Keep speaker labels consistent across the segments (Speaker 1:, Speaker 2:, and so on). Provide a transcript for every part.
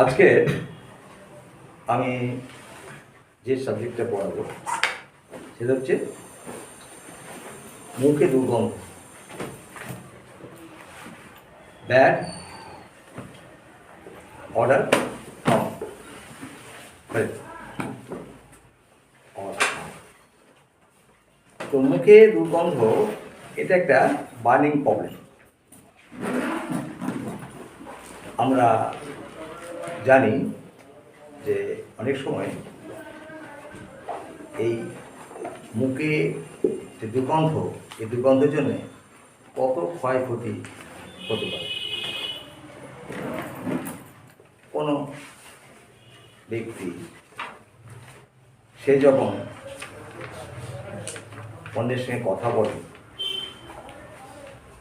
Speaker 1: আজকে আমি যে সাবজেক্টটা পড়াবো সেটা হচ্ছে মুখে দুর্গন্ধ, ব্যাড অর্ডার তো মুখে দুর্গন্ধ এটা একটা বার্নিং প্রবলেম। আমরা জানি যে অনেক সময় এই মুখে যে দুর্গন্ধ, এই দুর্গন্ধের জন্য কত ক্ষয়ক্ষতি হতে পারে। কোনো ব্যক্তি সে যখন অন্যের সঙ্গে কথা বলে,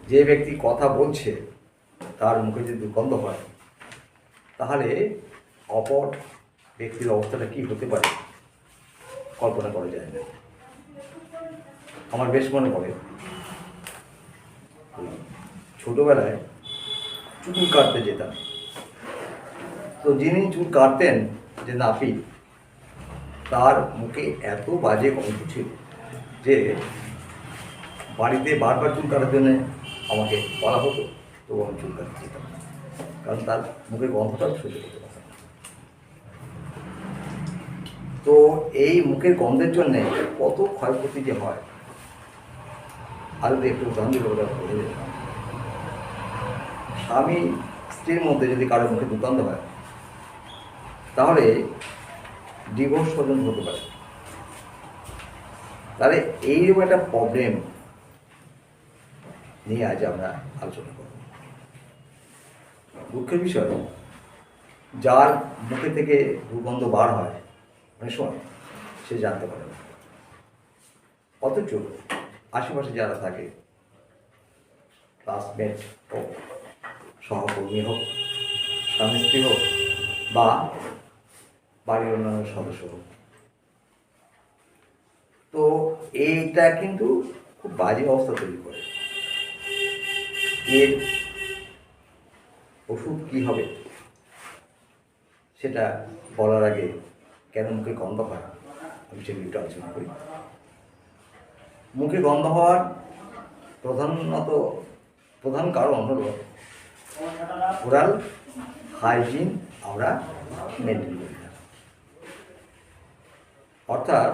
Speaker 1: যে ব্যক্তি কথা বলছে তার মুখে যদি দুর্গন্ধ হয় তাহলে অপর ব্যক্তির অবস্থাটা কী হতে পারে কল্পনা করা যায় না। আমার বেশ মনে পড়ে ছোটোবেলায় চুল কাটতে যেতাম, তো যিনি চুল কাটতেন যে নাপিত, তার মুখে এত বাজে গন্ধ ছিল যে বাড়িতে বারবার চুল কাটার জন্য আমাকে বলা হতো, তো আমি চুল কাটতে যেতাম না, কারণ তার মুখের গন্ধটা সহ্য করতে পারতাম না। তো এই মুখের গন্ধের জন্যে কত ক্ষয়ক্ষতি যে হয়, আর যদি একটু উদাহরণ বলে দিলাম, স্বামী স্ত্রীর মধ্যে যদি কারোর মুখে দুর্গন্ধ হয় তাহলে ডিভোর্স পর্যন্ত হতে পারে। তাহলে এইরকম একটা প্রবলেম নিয়ে আজ আমরা আলোচনা করব। দুঃখের বিষয়, যার মুখে থেকে দুর্গন্ধ বার হয় অনেক সময় সে জানতে পারে না, অথচ আশেপাশে যারা থাকে, ক্লাসমেট হোক, সহকর্মী হোক, স্বামী স্ত্রী হোক, বা বাড়ির অন্যান্য সদস্য হোক, তো এইটা কিন্তু খুব বাজে অবস্থা তৈরি করে। এর ওষুধ কী হবে সেটা বলার আগে কেন মুখে গন্ধ হয় আমি সেগুলো একটু আলোচনা করি। মুখে গন্ধ হওয়ার প্রধান কারণ হলো ওরাল হাইজিন আমরা মেনটেন করি না। অর্থাৎ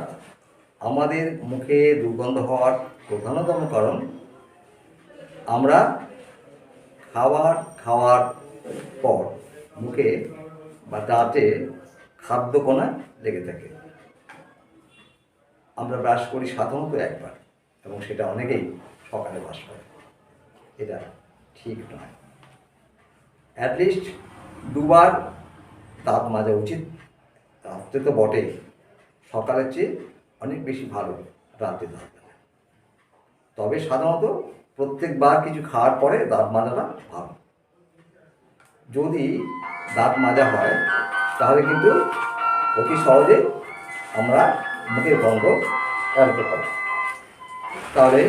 Speaker 1: আমাদের মুখে দুর্গন্ধ হওয়ার প্রধানতম কারণ আমরা খাওয়ার পর মুখে বা দাঁতে খাদ্যকণা লেগে থাকে। আমরা ব্রাশ করি সাধারণত একবার, এবং সেটা অনেকেই সকালে ব্রাশ করে। এটা ঠিক নয়, অ্যাটলিস্ট দুবার দাঁত মাজা উচিত। রাত্রে তো বটে, সকালের চেয়ে অনেক বেশি ভালো রাতে দাঁত মাজা। তবে সাধারণত প্রত্যেকবার কিছু খাওয়ার পরে দাঁত মাজাটা ভালো। যদি দাঁত মাজা হয় তাহলে কিন্তু অতি সহজে আমরা মুখের গন্ধ এড়াতে পারি। তাহলে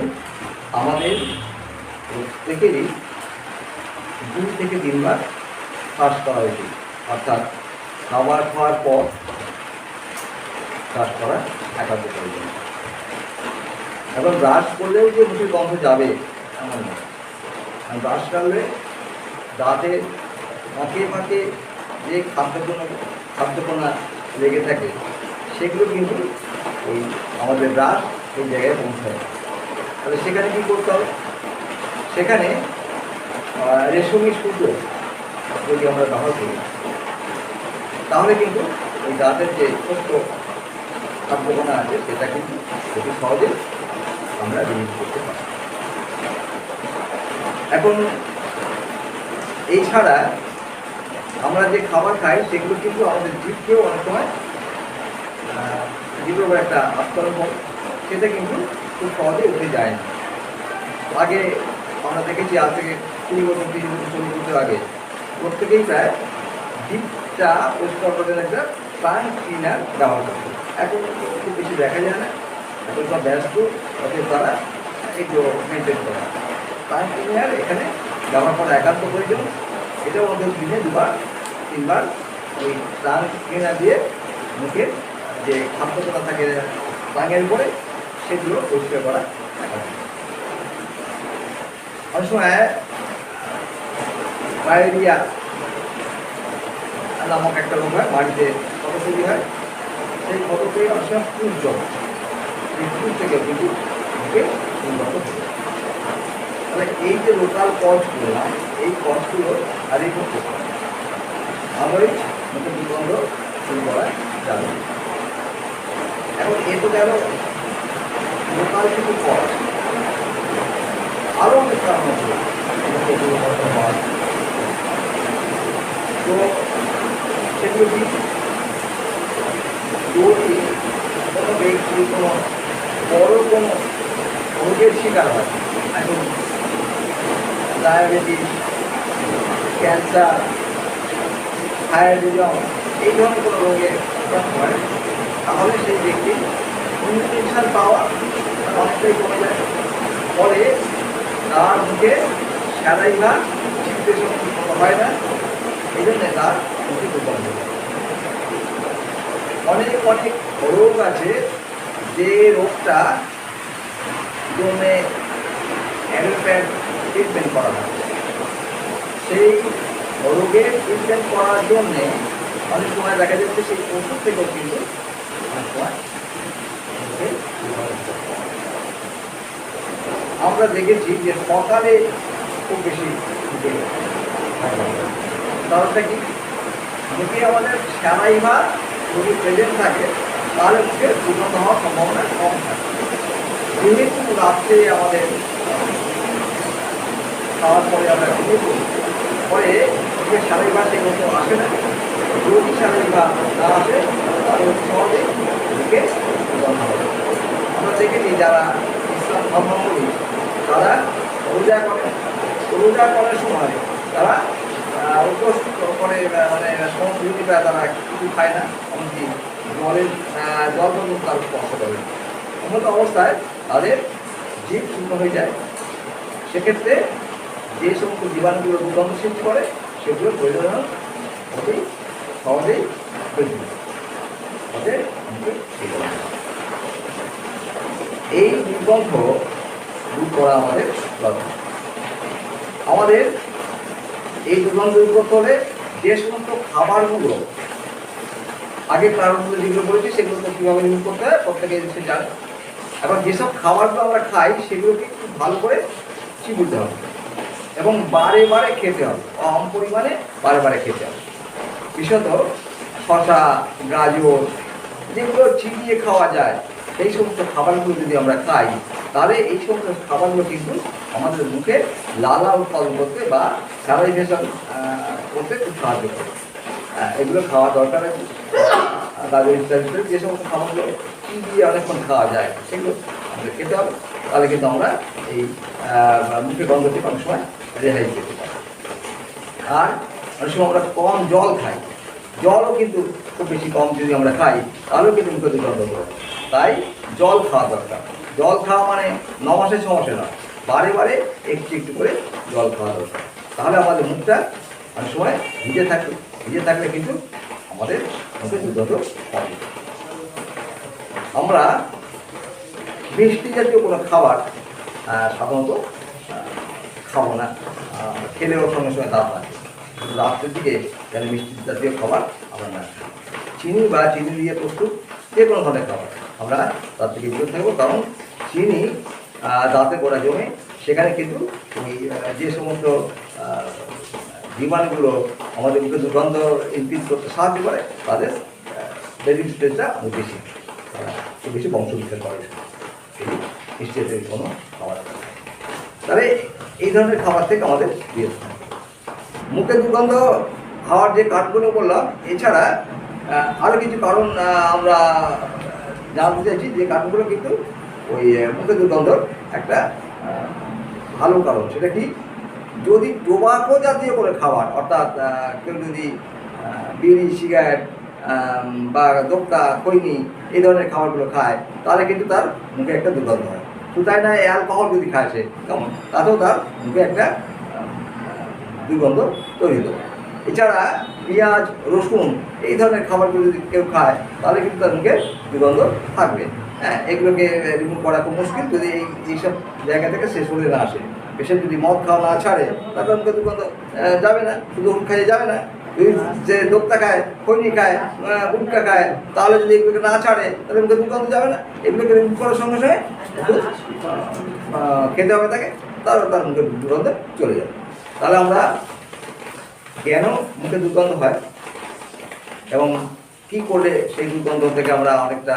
Speaker 1: আমাদের প্রত্যেকেরই 2 থেকে 3 বার ব্রাশ করা উচিত, অর্থাৎ খাওয়ার পর ব্রাশ করা একান্ত প্রয়োজন। এখন ব্রাশ করলেও যে মুখের গন্ধ যাবে এমন নয়। ব্রাশ করলে দাঁতের ফাঁকে যে খাদ্যকণা লেগে থাকে সেগুলো কিন্তু ওই আমাদের ব্রাশ এই জায়গায় পৌঁছায়। তাহলে সেখানে কী করতে হবে? সেখানে রেশমি সুতো যদি আমরা ব্যবহার করি তাহলে কিন্তু ওই দাঁতের যে ছোট্ট খাদ্যকণা আছে সেটা কিন্তু খুব সহজে আমরা রিলিজ করতে পারি। এখন এই ছাড়া আমরা যে খাবার খাই সেগুলো কিন্তু আমাদের জিভকেও অনেক সময় জিভের একটা আস্তরণ হয়, সেটা কিন্তু খুব সহজে উঠে যায় না। আগে আমরা দেখেছি আজ থেকে 20 বছর 30 বছর 40 বছর আগে প্রত্যেকেই প্রায় জিভটা পরিষ্কার করার একটা টাং ক্লিনার ব্যবহার করত। এখন খুব বেশি দেখা যায় না, এখন সব ব্যস্ত, তাদের তারা এগুলো মেনটেন করা। টাং ক্লিনার এখানে ব্যবহার করা একান্ত প্রয়োজন। এটাও আমাদের দিনে 2 বার 3 বার ওই টাং ক্লিনার দিয়ে মুখের যে খাদ্যতা থাকে টাঙের উপরে সেগুলো পরিষ্কার করা দেখা যায়। অনেক সময় ডায়রিয়া নামক একটা রোগ হয়, বাড়িতে ক্ষত তৈরি হয়, সেই ক্ষত তৈরি অনেক সময় ফুল জল, এই ফুল থেকে কিন্তু মুখে দুর্গন্ধ হবে। তাহলে এই যে লোকাল কজগুলো না, এই কজগুলো হারিয়ে করতে হবে, আমারই মুখে দুর্গন্ধ শুরু করা যাবে। এখন এ তো গেল লোকাল কিছু কজ, আরও অনেক কারণ আছে মুখে দুর্গন্ধ হওয়ার। তো সেগুলো কি, যদি কোনো ব্যক্তি কোনো বড় কোনো রোগের শিকার হয়, এখন ডায়াবেটিস, ক্যান্সার, থাইরয়েডিজম, এই ধরনের কোনো রোগে আক্রান্ত হয়, তাহলে সেই ব্যক্তি ইনফেকশন পাওয়া অনেকটাই কমে যায়। ফলে তার মুখে স্যালাইভা সিক্রেশন হয় না, এই জন্যে তার মুখে দুর্গন্ধ। অনেক অনেক রোগ আছে যে রোগটা জন্যে অ্যালোপ্যাথ ট্রিটমেন্ট করা হয়, সেই রোগের ট্রিটমেন্ট করার জন্যে অনেক সময় দেখা যাচ্ছে সেই ওষুধ থেকেও কিন্তু অনেক সময় আমরা দেখেছি যে সকালে খুব বেশি কারণটা কি, যদি আমাদের স্যালাইভা যদি প্রেজেন্ট থাকে তাহলে মুখে দুর্গন্ধ হওয়ার সম্ভাবনা কম থাকে। যেহেতু রাত্রে আমাদের খাওয়ার পরে আমরা ঘুমিয়ে পড়ি, পরে মুখে স্যালাইভা সেই মতো আসে না, যদি স্যালাইভা না আসে তাহলে সহজে মুখে দুর্গন্ধ হবে। আমরা দেখেছি যারা ইসলাম ধর্মাবলম্বী তারা রোজা করে, রোজা করার সময় তারা উপোস করে, মানে সমস্যা তারা কিছু খায় না, এমনকি জল পর্যন্ত তার স্পর্শ করে। এমন অবস্থায় তাদের জীব শুকনো হয়ে যায়। সেক্ষেত্রে যে সমস্ত জীবাণুগুলো দুর্গন্ধ সৃষ্টি করে সেগুলো প্রয়োজন অতি সহজেই ওদের এই দুর্গন্ধ দূর করা আমাদের দরকার। আমাদের এই দুর্গন্ধ দূর করতে হলে যে সমস্ত খাবারগুলো আগে কারণগুলো যেগুলো বলেছি সেগুলো তো কীভাবে নির্মূল করতে হয় প্রত্যেকে সে জানে। এখন যেসব খাবারগুলো আমরা খাই সেগুলোকে খুব ভালো করে চিবুতে হবে এবং বারে বারে খেতে হবে, কম পরিমাণে বারে বারে খেতে হবে। বিশেষত শসা, গাজর, যেগুলো চিবিয়ে খাওয়া যায় সেই সমস্ত খাবারগুলো যদি আমরা খাই তাহলে এই সমস্ত খাবারগুলো কিন্তু আমাদের মুখে লালা উৎপাদন করতে বা স্যালাইভেশন করতে খুব সাহায্য করে। এগুলো খাওয়া দরকার আছে। গাজর ইত্যাদি যে সমস্ত খাবারগুলো চিবিয়ে অনেকক্ষণ খাওয়া যায় সেগুলো আমাদের খেতে হবে, তাহলে কিন্তু আমরা এই মুখে গন্ধ থেকে অনেক সময় রেহাই পেতে পারি। আর অনেক সময় আমরা কম জল খাই, জলও কিন্তু খুব বেশি কম যদি আমরা খাই তাহলেও কিন্তু মুখে দুর্গন্ধ করে। তাই জল খাওয়া দরকার। জল খাওয়া মানে 9 মাসের সমস্যা নয়, বারে বারে একটু একটু করে জল খাওয়া দরকার। তাহলে আমাদের মুখটা অনেক সময় ভিজে থাকলে কিন্তু আমাদের মুখে দুর্গন্ধ হবে। আমরা মিষ্টি জাতীয় কোনো খাবার সাধারণত খাবো না, খেলেও সঙ্গে সঙ্গে দাঁত লাগে। রাত্রের দিকে যেন মিষ্টি জাতীয় খাবার আমরা না, চিনি বা চিনি দিয়ে প্রস্তুত যে কোনো ধরনের খাবার আমরা তার থেকে বিরত থাকবো, কারণ চিনি দাঁতে গোড়া জমে সেখানে কিন্তু ওই যে সমস্ত জীবাণুগুলো আমাদের মুখে দুর্গন্ধ ইনক্রিজ করতে সাহায্য করে তাদের বেরিং স্টেজটা অনেক বেশি, খুব বেশি বংশবিস্তার করে এই মিষ্টি জাতীয় কোনো খাবার। তাহলে এই ধরনের খাবার থেকে আমাদের বিরত থাকবে। মুখে দুর্গন্ধ হওয়ার যে কারণগুলো বললাম, এছাড়া আরও কিছু কারণ আমরা জানতে চাইছি, যে কারণগুলো কিন্তু ওই মুখে দুর্গন্ধর একটা ভালো কারণ। সেটা কি, যদি টোবাকো জাতীয় করে খাবার, অর্থাৎ কেউ যদি বিড়ি, সিগারেট বা দোক্তা, খৈনি এই ধরনের খাবারগুলো খায় তাহলে কিন্তু তার মুখে একটা দুর্গন্ধ হয়। শুধু তাই না, অ্যালকোহল যদি খায় সে কেমন, তাতেও তার মুখে একটা দুর্গন্ধ তৈরি হতে পারে। এছাড়া পেঁয়াজ, রসুন এই ধরনের খাবারগুলো যদি কেউ খায় তাহলে কিন্তু তার মুখে দুর্গন্ধ থাকবে। হ্যাঁ, এগুলোকে রিমুভ করা খুব মুশকিল যদি এইসব জায়গা থেকে সে শরীরে না আসে। পেশেন্ট যদি মদ খাওয়া না ছাড়ে তাহলে মুখে দুর্গন্ধ যাবে না, শুধু ওষুধ খাইয়ে যাবে না। যদি যে দোক্তা খায়, খৈনি খায়, গুটকা খায়, তাহলে যদি এগুলোকে না ছাড়ে তাহলে মুখে দুর্গন্ধ যাবে না। এগুলোকে রিমুভ করার সঙ্গে সঙ্গে খেতে হবে তাকে, তাহলে তার মুখে দুর্গন্ধ চলে যাবে। তাহলে আমরা কেন মুখে দুর্গন্ধ হয় এবং কি করলে সেই দুর্গন্ধ থেকে আমরা অনেকটা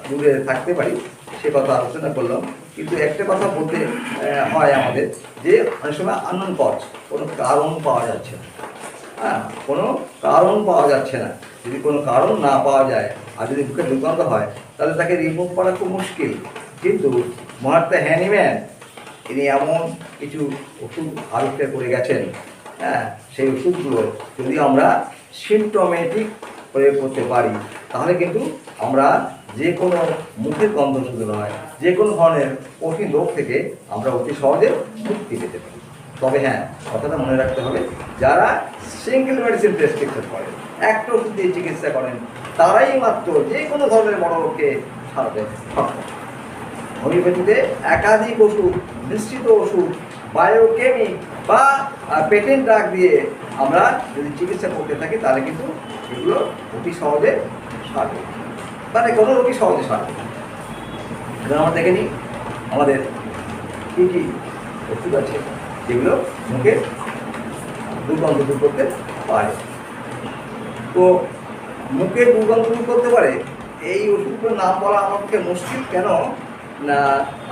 Speaker 1: দূরে থাকতে পারি সে কথা আলোচনা করলাম। কিন্তু একটা কথা বলতে হয় আমাদের, যে অনেক সময় আননোন কজ, কোনো কারণ পাওয়া যাচ্ছে না। হ্যাঁ, কোনো কারণ পাওয়া যাচ্ছে না। যদি কোনো কারণ না পাওয়া যায় আর যদি মুখে দুর্গন্ধ হয় তাহলে তাকে রিমুভ করা খুব মুশকিল। কিন্তু মহাত্মা হ্যানিম্যান তিনি এমন কিছু ওষুধ আবিষ্কার করে গেছেন, হ্যাঁ, সেই ওষুধগুলো যদি আমরা সিমটোমেটিক প্রয়োগ করতে পারি তাহলে কিন্তু আমরা যে কোনো মুখের গন্ধ শুধু নয়, যে কোনো ধরনের কঠিন রোগ থেকে আমরা অতি সহজে মুক্তি পেতে পারি। তবে হ্যাঁ, কথাটা মনে রাখতে হবে, যারা সিঙ্গেল মেডিসিন প্রেসক্রিপশন করেন, একটা ওষুধ দিয়ে চিকিৎসা করেন, তারাই মাত্র যে কোনো ধরনের বড় রোগকে সারাতে সক্ষম। হোমিওপ্যাথিতে একাধিক ওষুধ, নিশ্চিত ওষুধ, বায়োকেমিক বা পেটেন্ট ড্রাগ দিয়ে আমরা যদি চিকিৎসা করতে থাকি তাহলে কিন্তু এগুলো অতি সহজে সারবে, মানে কোনো রোগী সহজে সারবে। এখন আমরা দেখে নিই আমাদের কী কী ওষুধ আছে যেগুলো মুখে দুর্গন্ধ দূর করতে পারে। তো মুখে দুর্গন্ধ দূর করতে পারে এই ওষুধগুলোর নাম বলা আমার পক্ষে মুশকিল। কেন না,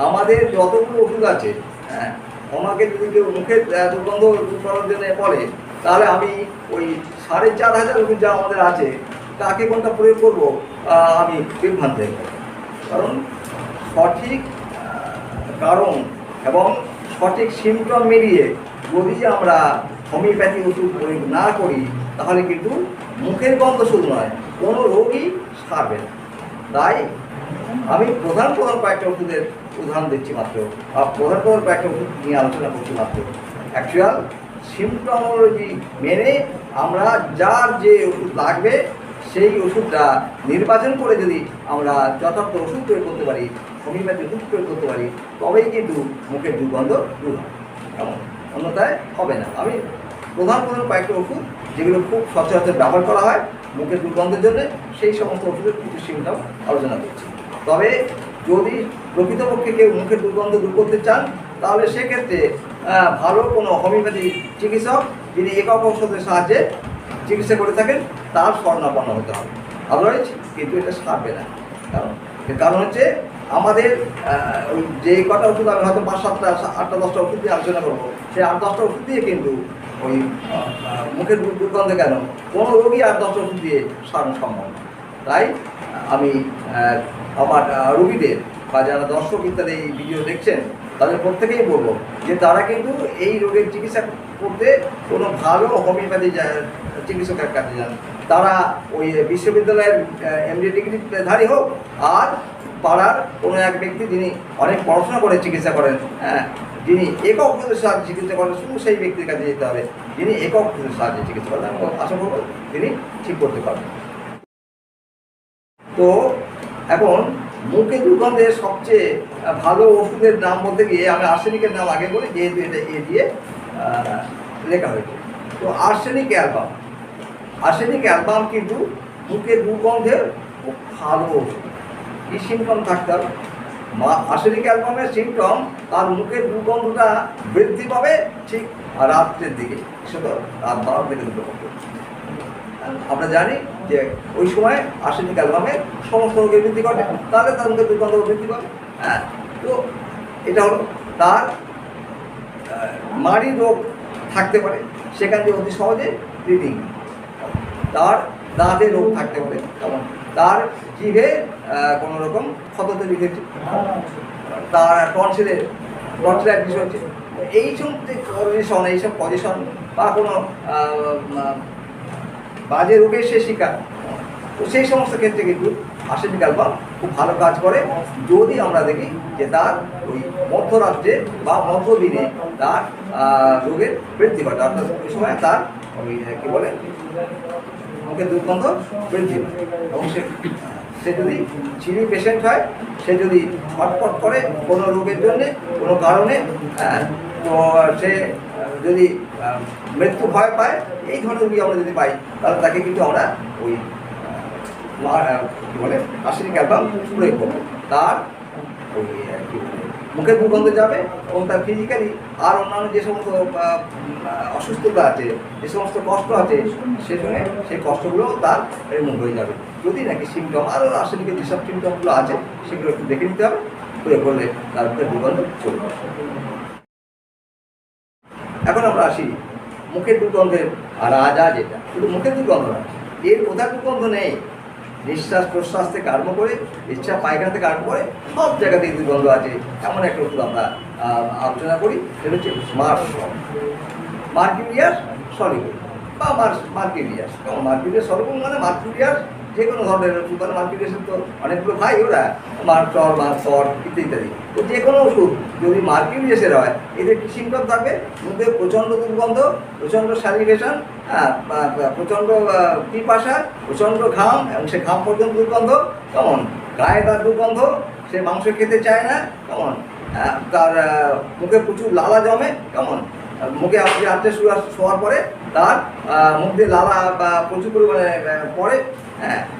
Speaker 1: আমাদের যতগুলো ওষুধ আছে, হ্যাঁ, আমাকে যদি কেউ মুখের দুর্গন্ধ দূর করার জন্য বলে তাহলে আমি ওই 4500 ওষুধ যা আমাদের আছে তাকে কোনটা প্রয়োগ করবো আমি বিভ্রান্ত হয়ে যাবো। কারণ সঠিক কারণ এবং সঠিক সিমটম মিলিয়ে যদি আমরা হোমিওপ্যাথি ওষুধ প্রয়োগ না করি তাহলে কিন্তু মুখের গন্ধ শুধু নয়, কোনো রোগই সারবে না। তাই আমি প্রধান কয়েকটা ওষুধের উদাহরণ দিচ্ছি মাত্র, প্রধান কয়েকটা ওষুধ নিয়ে আলোচনা করছি মাত্র। অ্যাকচুয়াল সিমটমোলজি মেনে আমরা যার যে ওষুধ লাগবে সেই ওষুধটা নির্বাচন করে যদি আমরা যথার্থ ওষুধ প্রয়োগ করতে পারি, হোমিওপ্যাথি ওষুধ প্রয়োগ করতে পারি, তবেই কিন্তু মুখের দুর্গন্ধ দূর হবে, কেমন অন্যথায় হবে না। আমি প্রধান কয়েকটা ওষুধ যেগুলো খুব সচরাচর ব্যবহার করা হয় মুখের দুর্গন্ধের জন্য, সেই সমস্ত ওষুধের কিছু সিমটম আলোচনা করছি। তবে যদি প্রকৃতপক্ষে কেউ মুখের দুর্গন্ধ দূর করতে চান তাহলে সেক্ষেত্রে ভালো কোনো হোমিওপ্যাথি চিকিৎসক যিনি একক ঔষধের সাহায্যে চিকিৎসা করে থাকেন তার শরণাপন্ন হতে হবে। আদারওয়াইজ কিন্তু এটা সারবে না। কারণ হচ্ছে আমাদের ওই যে কটা ওষুধ আমি হয়তো 5, 7, 8, 10টা ওষুধ দিয়ে আলোচনা করবো, সেই 8, 10টা ওষুধ দিয়ে কিন্তু ওই মুখের দুর্গন্ধে কেন কোনো রোগী 8, 10টা ওষুধ দিয়ে সারানো সম্ভব না। তাই আমি আমার রোগীদের বা যারা দর্শক ইত্যাদি এই ভিডিও দেখছেন তাদের প্রত্যেকেই বলবো যে তারা কিন্তু এই রোগের চিকিৎসা করতে কোনো ভালো হোমিওপ্যাথি চিকিৎসকের কাছে যান। তারা ওই বিশ্ববিদ্যালয়ের MD ডিগ্রিধারী হোক আর পাড়ার কোনো এক ব্যক্তি যিনি অনেক পড়াশোনা করে চিকিৎসা করেন, হ্যাঁ, যিনি একক ওষুধের সাহায্যে চিকিৎসা করেন, শুধু সেই ব্যক্তির কাছে যেতে হবে যিনি একক ওষুধের সাহায্যে চিকিৎসা করেন। আশা করব তিনি ঠিক করতে পারবেন। তো এখন মুখে দুর্গন্ধের সবচেয়ে ভালো ওষুধের নাম বলতে গিয়ে আমি আর্সেনিকের নাম আগে বলি, যেহেতু এটা এ দিয়ে লেখা হয়েছে। তো আর্সেনিক অ্যালবাম কিন্তু মুখের দুর্গন্ধের খুব ভালো ওষুধ। কি সিমটম থাকতে হবে? আর্সেনিক অ্যালবামের সিমটম তার মুখের দুর্গন্ধটা বৃদ্ধি পাবে ঠিক রাত্রের দিকে, সেটা রাত 12 থেকে 2 পর্যন্ত। আমরা জানি যে ওই সময় আর্সেনিক অ্যালবামে সমস্ত রোগের বৃদ্ধি ঘটে, তাহলে তার মুখে দুর্গন্ধ বৃদ্ধি পাবে। হ্যাঁ, তো এটা হলো তার মাড়ি রোগ থাকতে পারে, সেখান থেকে অতি সহজে ব্লিডিং। তার দাঁতে রোগ থাকতে পারে, যেমন তার জিভে কোনো রকম ক্ষত তৈরি হয়েছে, তার টনসিলাইটিস হচ্ছে। এইসব পজিশন বা কোনো বাজে রোগের সে শিকার, তো সেই সমস্ত ক্ষেত্রে কিন্তু আর্সেনিক অ্যালবাম খুব ভালো কাজ করে যদি আমরা দেখি যে তার ওই মধ্যরাত্রে বা মধ্যদিনে তার রোগের বৃদ্ধি ঘটে, অর্থাৎ ওই সময় তার ওই কী বলে মুখের দুর্গন্ধ বৃদ্ধি হয়। এবং সে যদি চিনি পেশেন্ট হয়, সে যদি ছটফট করে কোনো রোগের জন্যে, কোনো কারণে, তো সে যদি মৃত্যু ভয় পায়, এই ধরনের রোগী আমরা যদি পাই, তাহলে তাকে কিন্তু আমরা ওই কী বলে আর্সেনিক অ্যালবাম প্রয়োগ করবো। তার ওই কী বলে মুখের দুর্গন্ধ যাবে এবং তার ফিজিক্যালি আর অন্যান্য যে সমস্ত অসুস্থতা আছে, যে সমস্ত কষ্ট আছে, সেখানে সেই কষ্টগুলো তার রিমুভ হয়ে যাবে। যদি নাকি সিমটম আরও আর্সেনিকের যেসব সিমটমগুলো আছে সেগুলো একটু দেখে নিতে হবে, প্রয়োগ করলে তার মুখের দুর্গন্ধ চলবে। এখন আমরা আসি মুখের দুর্গন্ধের রাজা, যেটা শুধু মুখের দুর্গন্ধ না, এর কোথাও দুর্গন্ধ নেই। নিঃশ্বাস প্রশ্বাস থেকে আরম্ভ করে, ইচ্ছা পায়খানা থেকে আরম্ভ করে সব জায়গাতেই দুর্গন্ধ আছে। এমন একটা ওষুধ আমরা আলোচনা করি, সেটা হচ্ছে মার্কিউরিয়াস সলিবল বা মার্কিউরিয়াস। মার্কিউরিয়াস সলিবল মানে মার্কিউরিয়াস যে কোনো ধরনের ওষুধ, মানে মার্কিউরিয়াসের তো অনেকগুলো ভাই, ওরা মার্চর, মার্সর ইত্যাদি। তো যে কোনো ওষুধ যদি মার্কিউরিয়াসের হয়, এদের কি সিমটম থাকবে? মধ্যে প্রচণ্ড দুর্গন্ধ, প্রচণ্ড স্যালিভেশন, প্রচণ্ড পিপাসা, প্রচণ্ড ঘাম, এবং সে ঘাম পর্যন্ত দুর্গন্ধ। কেমন গায়ে তার দুর্গন্ধ, সে মাংস খেতে চায় না। কেমন তার মুখে প্রচুর লালা জমে। কেমন মুখে আপনি রাত্রে শোয়ার পরে তার মুখ দিয়ে লালা বা প্রচুর পরিমাণে পড়ে।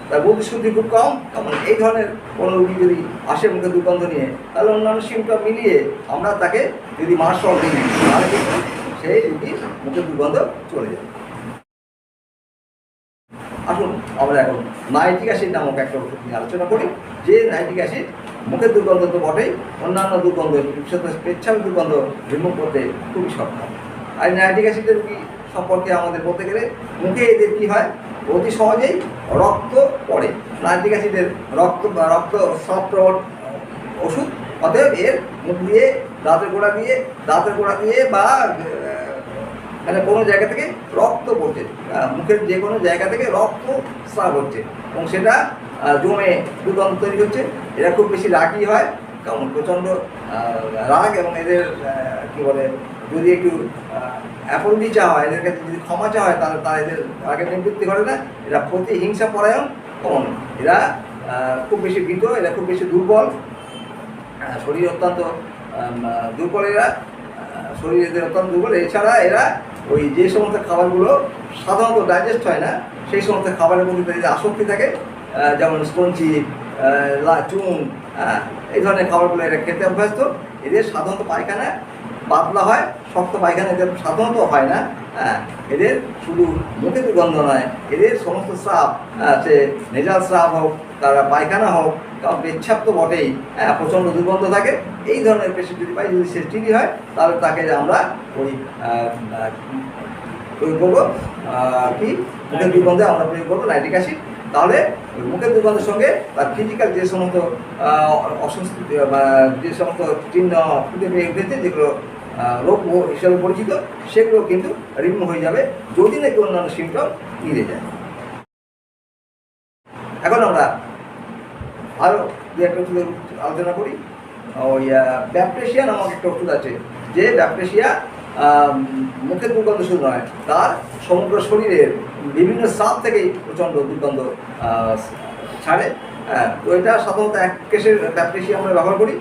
Speaker 1: তার বুদ্ধিশুদ্ধি খুব কম। কেমন এই ধরনের কোনো রুগী যদি আসে মুখে দুর্গন্ধ নিয়ে, তাহলে অন্যান্য সিমটম মিলিয়ে আমরা তাকে যদি মার্শল দিই, তাহলে কিন্তু সেই রুগীর মুখে দুর্গন্ধ চলে যাবে। আসুন আমরা এখন নাইট্রিক অ্যাসিড নামক একটা ওষুধ নিয়ে আলোচনা করি, যে নাইট্রিক অ্যাসিড মুখের দুর্গন্ধ তো বটেই, অন্যান্য দুর্গন্ধ, বিশেষত পেচ্ছাপের দুর্গন্ধ রিমুভ করতে খুবই সক্ষম। আর নাইট্রিক অ্যাসিডের রুগী সম্পর্কে আমাদের বলতে গেলে, মুখে এদের কী হয়, অতি সহজেই রক্ত পড়ে। নাইট্রিক অ্যাসিডের রক্ত সফট ওষুধ, অতএব এর মুখ দিয়ে, দাঁতের গোড়া দিয়ে বা মানে কোনো জায়গা থেকে রক্ত পড়ছে, মুখের যে কোনো জায়গা থেকে রক্ত স্রাব হচ্ছে, এবং সেটা জমে দুর্গন্ধ তৈরি হচ্ছে। এরা খুব বেশি রাগই হয়, কারণ প্রচণ্ড রাগ, এবং এদের কী বলে, যদি একটু অ্যাপলজি চাওয়া হয়, এদের কাছে যদি ক্ষমা চাওয়া হয়, তাহলে তারা এদের রাগের নিবৃত্তি ঘটে না। এরা প্রতিহিংসা পরায়ণ, কমন এরা খুব বেশি ভীত, এরা খুব বেশি দুর্বল, শরীর অত্যন্ত দুর্বল, এরা শরীর এদের অত্যন্ত দুর্বল। এছাড়া এরা ওই যে সমস্ত খাবারগুলো সাধারণত ডাইজেস্ট হয় না, সেই সমস্ত খাবারের মধ্যে তাদের আসক্তি থাকে, যেমন স্পঞ্জি, চুন, এই ধরনের খাবারগুলো এরা খেতে অভ্যস্ত। এদের সাধারণত পায়খানা পাতলা হয়, শক্ত পায়খানা এদের সাধারণত হয় না। এদের শুধু মুখে দুর্গন্ধ নয়, এদের সমস্ত স্রাব, সে নেজাল স্রাব হোক, তারা পায়খানা হোক, কারণ পেচ্ছাপ তো বটেই, প্রচণ্ড দুর্গন্ধ থাকে। এই ধরনের পেশেন্ট যদি পাই, যদি সে টিডি হয়, তাহলে তাকে আমরা ওই প্রয়োগ করবো কি, মুখের দুর্গন্ধে আমরা প্রয়োগ করবো নাইট্রিক অ্যাসিড। তাহলে ওই মুখের দুর্গন্ধের সঙ্গে তার ফিজিক্যাল যে সমস্ত অসুস্থ বা যে সমস্ত চিহ্ন ফুটে পেয়ে উঠেছে, যেগুলো রোগ হিসাবে পরিচিত, সেগুলো কিন্তু রিমুভ হয়ে যাবে যদি নাকি অন্যান্য সিমটম মিলে যায়। এখন আমরা আরও দু একটা ওষুধের আলোচনা করি। ওই ব্যাপটেশিয়া নামক একটা ওষুধ আছে, যে ব্যাপটেশিয়া মুখের দুর্গন্ধ শুধু নয়, তার সমগ্র শরীরের বিভিন্ন স্রাব থেকেই প্রচণ্ড দুর্গন্ধ ছাড়ে। তো এটা সাধারণত এক কেসের ব্যাপটেশিয়া আমরা ব্যবহার করি।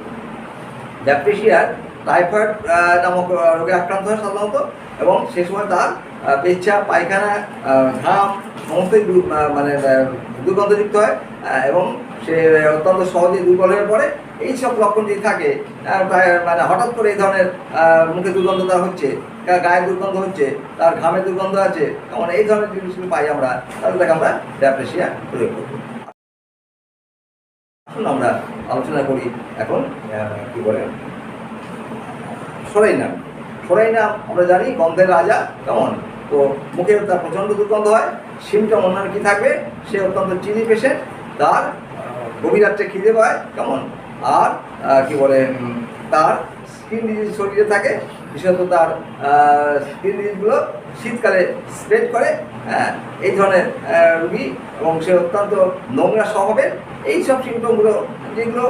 Speaker 1: ব্যাপটেশিয়ার টাইফয়েড নামক রোগে আক্রান্ত হয় সাধারণত, এবং সে সময় তার পেচ্ছাপ, পায়খানা, ঘাম সমস্তই মানে দুর্গন্ধযুক্ত হয়, এবং সে অত্যন্ত সহজেই দুর্বল হয়ে পড়ে। এই সব লক্ষণ যদি থাকে, মানে হঠাৎ করে এই ধরনের মুখে দুর্গন্ধ তার হচ্ছে, গায়ে দুর্গন্ধ হচ্ছে, তার ঘামে দুর্গন্ধ আছে, তখন এই ধরনের জিনিসগুলো পাই আমরা, তাহলে তাকে আমরা ব্যাপটেশিয়া প্রয়োগ করব। আসুন আমরা আলোচনা করি এখন কী বলে সরাইনাম। সরাইনাম আমরা জানি গন্ধের রাজা। কেমন তো মুখে তার প্রচণ্ড দুর্গন্ধ হয়, সিমটম অন্যান্য কী থাকবে, সে অত্যন্ত চিনি পেশেন্ট, তার গভীর রাত্রে খিদে পায়। কেমন আর কী বলে, তার স্কিন ডিজিজ শরীরে থাকে, বিশেষত তার স্কিন ডিজিজগুলো শীতকালে স্প্রেড করে। এই ধরনের রুগী, এবং সে অত্যন্ত নোংরা স্বভাবের। এই সব সিমটমগুলো যেগুলো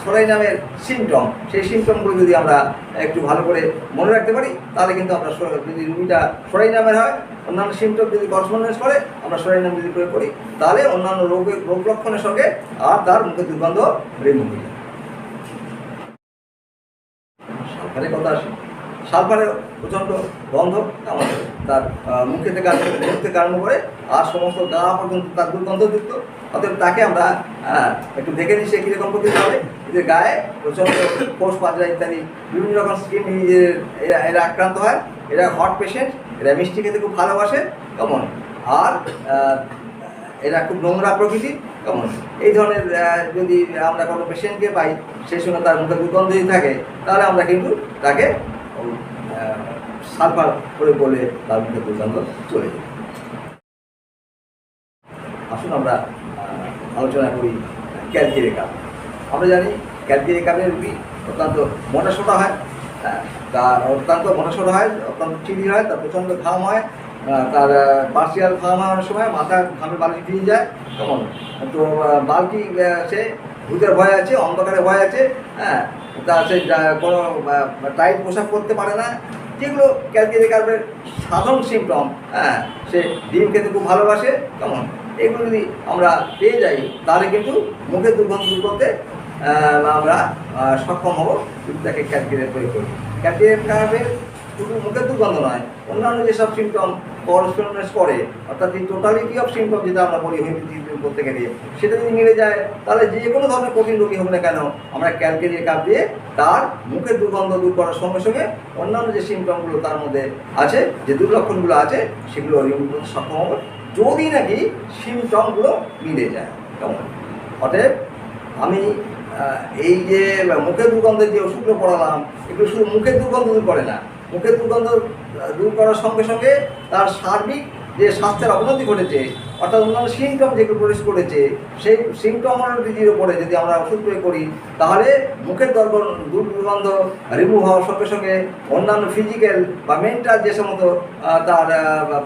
Speaker 1: সরাই নামের সিমটম, সেই সিমটমগুলো যদি আমরা একটু ভালো করে মনে রাখতে পারি, তাহলে কিন্তু আমরা যদি রুগীটা সরাই নামের হয়, অন্যান্য সিমটম যদি করসপন্ডেন্স করে, আমরা সরাই নাম যদি প্রয়োগ করি, তাহলে অন্যান্য রোগ লক্ষণের সঙ্গে আর তার মুখের দুর্গন্ধ রিমুভ হয়ে যায়। সালফারের কথা আসে। সালফারের প্রচণ্ড গন্ধ আমাদের তার মুখে থেকে আরম্ভ করে আর সমস্ত গা পর্যন্ত তার দুর্গন্ধযুক্ত। অতএব তাকে আমরা একটু দেখে নিই সে কীরকম প্রকৃতি হবে। এদের গায়ে প্রচণ্ড কোষ পাজরা ইত্যাদি বিভিন্ন রকম স্কিন এরা আক্রান্ত হয়। এরা হট পেশেন্ট, এরা মিষ্টি খেতে খুব ভালোবাসে, কেমন, আর এরা খুব নোংরা প্রকৃতি, কেমন। এই ধরনের যদি আমরা কোনো পেশেন্টকে পাই, সেই সময় তার মুখে দুর্গন্ধ যদি থাকে, তাহলে আমরা কিন্তু তাকে সালফার করে বলে তার মুখে দুর্গন্ধ চলে যায়। আসুন আমরা আলোচনা করি ক্যালকেরিয়া কাপ। আমরা জানি ক্যালকেরিয়া কাপের রুগী অত্যন্ত মোটাসোটা হয়, তার অত্যন্ত মোটাসোটা হয়, অত্যন্ত চিনি হয়, তার প্রচণ্ড ঘাম হয়, তার পার্সিয়াল ঘাম হওয়ার সময় মাথা ঘামে বালকি ভিজে যায়, কেমন। তো বালকি সে ভূতের ভয় আছে, অন্ধকারে ভয় আছে, হ্যাঁ, তা সে কোনো টাইট পোশাক করতে পারে না, যেগুলো ক্যালকেরিয়া কাপের সাধারণ সিমটম। হ্যাঁ, সে ডিম খেতে খুব ভালোবাসে, কেমন। এগুলো যদি আমরা পেয়ে যাই, তাহলে কিন্তু মুখের দুর্গন্ধ দূর করতে আমরা সক্ষম হব যদি তাকে ক্যালকেরিয়া প্রয়োগ করি। ক্যালকেরিয়া কাপের শুধু মুখের দুর্গন্ধ নয়, অন্যান্য যেসব সিমটম করসপন্ডেন্স করে, অর্থাৎ এই টোটালিটি অফ সিমটম যেটা আমরা বলি হোমিওপ্যাথি করতে গেলে, সেটা যদি মিলে যায়, তাহলে যে কোনো ধরনের কঠিন রোগী হোক না কেন, আমরা ক্যালকেরিয়া কাপ দিয়ে তার মুখের দুর্গন্ধ দূর করার সঙ্গে সঙ্গে অন্যান্য যে সিমটমগুলো তার মধ্যে আছে, যে দুর্লক্ষণগুলো আছে, সেগুলো রিমুভ করতে সক্ষম হব, যদি নাকি সিমটমগুলো মিলে যায়, কেমন। অতএব আমি এই যে মুখের দুর্গন্ধের যে ওষুধগুলো পড়ালাম, এগুলো শুধু মুখের দুর্গন্ধ দূর করে না, মুখের দুর্গন্ধ দূর করার সঙ্গে সঙ্গে তার সার্বিক যে স্বাস্থ্যের অবনতি ঘটেছে, অর্থাৎ অন্যান্য সিমটম যেগুলো প্রবেশ করেছে, সেই সিমটমের উপরে যদি আমরা ওষুধ প্রয়োগ করি, তাহলে মুখের দুর্গন্ধ রিমুভ হওয়ার সঙ্গে সঙ্গে অন্যান্য ফিজিক্যাল বা মেন্টাল যে সমস্ত তার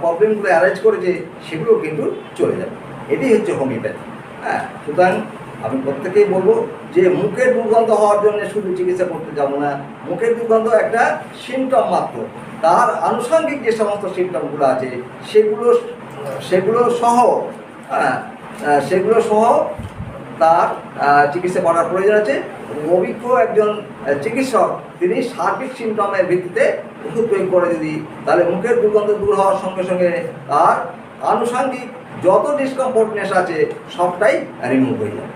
Speaker 1: প্রবলেমগুলো অ্যারেঞ্জ করেছে, সেগুলো কিন্তু চলে যাবে। এটাই হচ্ছে হোমিওপ্যাথি। হ্যাঁ, সুতরাং আমি প্রত্যেকেই বলবো যে মুখের দুর্গন্ধ হওয়ার জন্য শুধু চিকিৎসা করতে যাবো না। মুখের দুর্গন্ধ একটা সিমটম মাত্র, তার আনুষঙ্গিক যে সমস্ত সিমটমগুলো আছে সেগুলো সহ তার চিকিৎসা করার প্রয়োজন আছে। অভিজ্ঞ একজন চিকিৎসক তিনি সার্বিক সিমটমের ভিত্তিতে ওষুধ প্রয়োগ করে যদি, তাহলে মুখের দুর্গন্ধ দূর হওয়ার সঙ্গে সঙ্গে তার আনুষঙ্গিক যত ডিসকমফোর্টনেস আছে সবটাই রিমুভ হয়ে যায়।